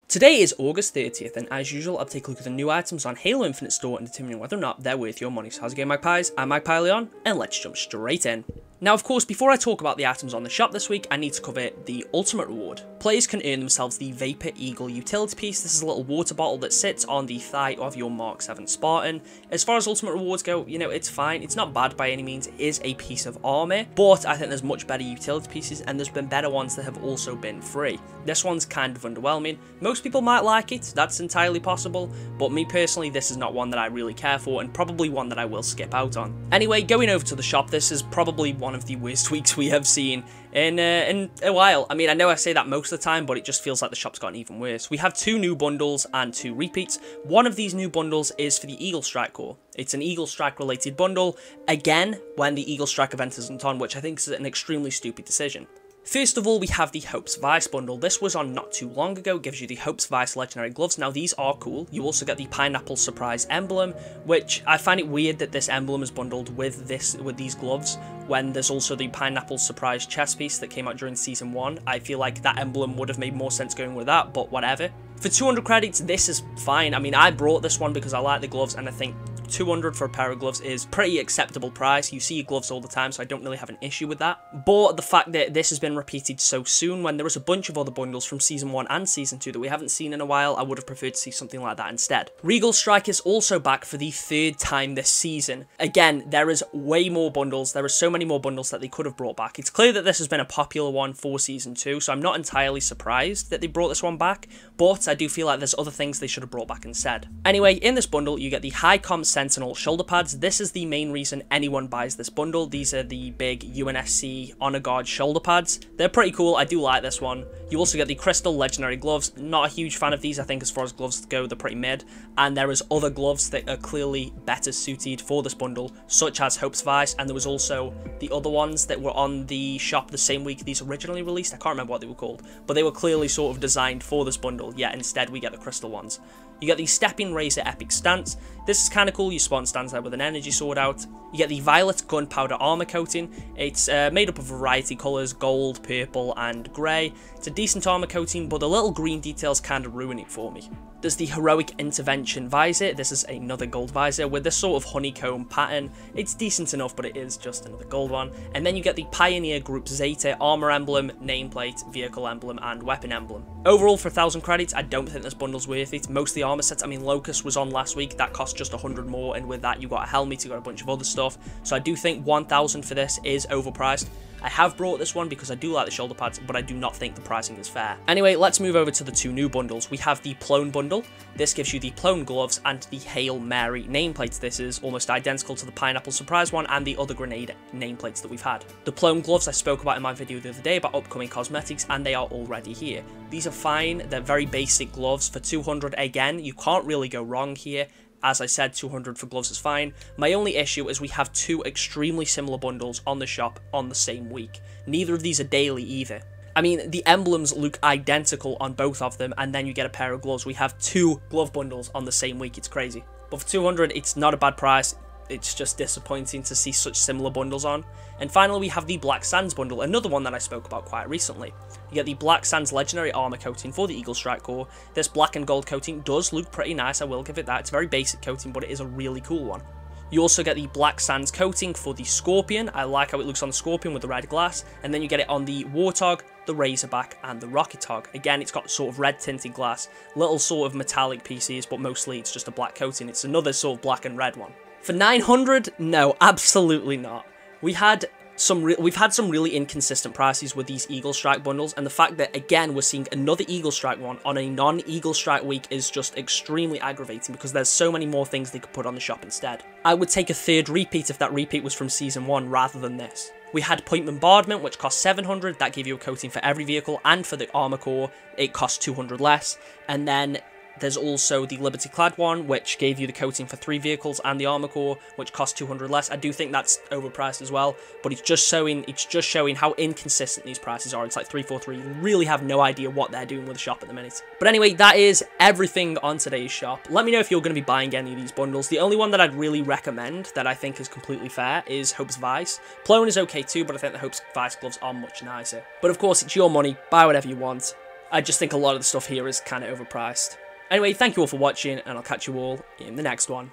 Today is August 30th, and as usual, I'll take a look at the new items on Halo Infinite store and determine whether or not they're worth your money. So how's it going, Magpies? I'm Magpie Leon, and let's jump straight in. Now, of course, before I talk about the items on the shop this week, I need to cover the ultimate reward. Players can earn themselves the Vapor Eagle utility piece. This is a little water bottle that sits on the thigh of your Mark 7 Spartan. As far as ultimate rewards go, you know, it's fine. It's not bad by any means. It is a piece of armor, but I think there's much better utility pieces, and there's been better ones that have also been free. This one's kind of underwhelming. Most people might like it. That's entirely possible, but me personally, this is not one that I really care for, and probably one that I will skip out on. Anyway, going over to the shop, this is probably one of the worst weeks we have seen in a while. I mean, I know I say that most of the time, but it just feels like the shop's gotten even worse. We have 2 new bundles and 2 repeats. One of these new bundles is for the Eagle Strike Core. It's an Eagle Strike related bundle, again, when the Eagle Strike event isn't on, which I think is an extremely stupid decision. First of all, we have the Hope's Vice bundle. This was on not too long ago, gives you the Hope's Vice legendary gloves. Now, these are cool. You also get the Pineapple Surprise emblem, which I find it weird that this emblem is bundled with these gloves, when there's also the Pineapple Surprise chest piece that came out during Season 1. I feel like that emblem would have made more sense going with that, but whatever. For 200 credits, this is fine. I mean, I brought this one because I like the gloves, and I think 200 for a pair of gloves is pretty acceptable price. You see your gloves all the time, so I don't really have an issue with that. But the fact that this has been repeated so soon, when there was a bunch of other bundles from Season 1 and Season 2 that we haven't seen in a while, I would have preferred to see something like that instead. Regal Strike is also back for the 3rd time this season. Again, there is way more bundles. There are so many more bundles that they could have brought back. It's clear that this has been a popular one for Season 2, so I'm not entirely surprised that they brought this one back, but I do feel like there's other things they should have brought back instead. Anyway, in this bundle, you get the High-Com Sentinel shoulder pads. This is the main reason anyone buys this bundle. These are the big UNSC Honor Guard shoulder pads. They're pretty cool. I do like this one. You also get the Crystal Legendary gloves. Not a huge fan of these. I think as far as gloves go, they're pretty mid. And there is other gloves that are clearly better suited for this bundle, such as Hope's Vice, and there was also the other ones that were on the shop the same week these originally released. I can't remember what they were called, but they were clearly sort of designed for this bundle, yet instead we get the crystal ones. You get the Stepping Razor Epic Stance. This is kind of cool. Your spawn stands there with an energy sword out. You get the Violet Gunpowder Armor Coating. It's made up of a variety of colours, gold, purple and grey. It's a decent armor coating, but the little green details kind of ruin it for me. There's the Heroic Intervention Visor. This is another gold visor with this sort of honeycomb pattern. It's decent enough, but it is just another gold one. And then you get the Pioneer Group Zeta Armor Emblem, Nameplate, Vehicle Emblem, and Weapon Emblem. Overall, for 1,000 credits, I don't think this bundle's worth it. Most of the armor sets, I mean, Locust was on last week. That cost just 100 more, and with that, you got a helmet, you got a bunch of other stuff. So I do think 1,000 for this is overpriced. I have brought this one because I do like the shoulder pads, but I do not think the pricing is fair. Anyway, let's move over to the 2 new bundles. We have the Plone bundle. This gives you the Plone gloves and the Hail Mary nameplates. This is almost identical to the Pineapple Surprise one and the other grenade nameplates that we've had. The Plone gloves I spoke about in my video the other day about upcoming cosmetics, and they are already here. These are fine. They're very basic gloves. For 200, again, you can't really go wrong here. As I said, 200 for gloves is fine. My only issue is we have 2 extremely similar bundles on the shop on the same week. Neither of these are daily either. I mean, the emblems look identical on both of them, and then you get a pair of gloves. We have 2 glove bundles on the same week. It's crazy. But for 200, it's not a bad price. It's just disappointing to see such similar bundles on. And finally, we have the Black Sands bundle, another one that I spoke about quite recently. You get the Black Sands Legendary Armor Coating for the Eagle Strike Core. This black and gold coating does look pretty nice, I will give it that. It's a very basic coating, but it is a really cool one. You also get the Black Sands coating for the Scorpion. I like how it looks on the Scorpion with the red glass. And then you get it on the Warthog, the Razorback, and the Rocket Hog. Again, it's got sort of red tinted glass, little sort of metallic pieces, but mostly it's just a black coating. It's another sort of black and red one. For 900, no, absolutely not. We've had some really inconsistent prices with these Eagle Strike bundles, and the fact that, again, we're seeing another Eagle Strike one on a non-Eagle Strike week is just extremely aggravating, because there's so many more things they could put on the shop instead. I would take a 3rd repeat if that repeat was from Season 1 rather than this. We had Point Bombardment, which cost 700, that gave you a coating for every vehicle, and for the armor core, it cost 200 less, and then there's also the Liberty Clad one, which gave you the coating for 3 vehicles and the armor core, which cost 200 less. I do think that's overpriced as well, but it's just showing how inconsistent these prices are. It's like 343. You really have no idea what they're doing with the shop at the minute. But anyway, that is everything on today's shop. Let me know if you're going to be buying any of these bundles. The only one that I'd really recommend that I think is completely fair is Hope's Vice. Plone is okay too, but I think the Hope's Vice gloves are much nicer. But of course, it's your money. Buy whatever you want. I just think a lot of the stuff here is kind of overpriced. Anyway, thank you all for watching, and I'll catch you all in the next one.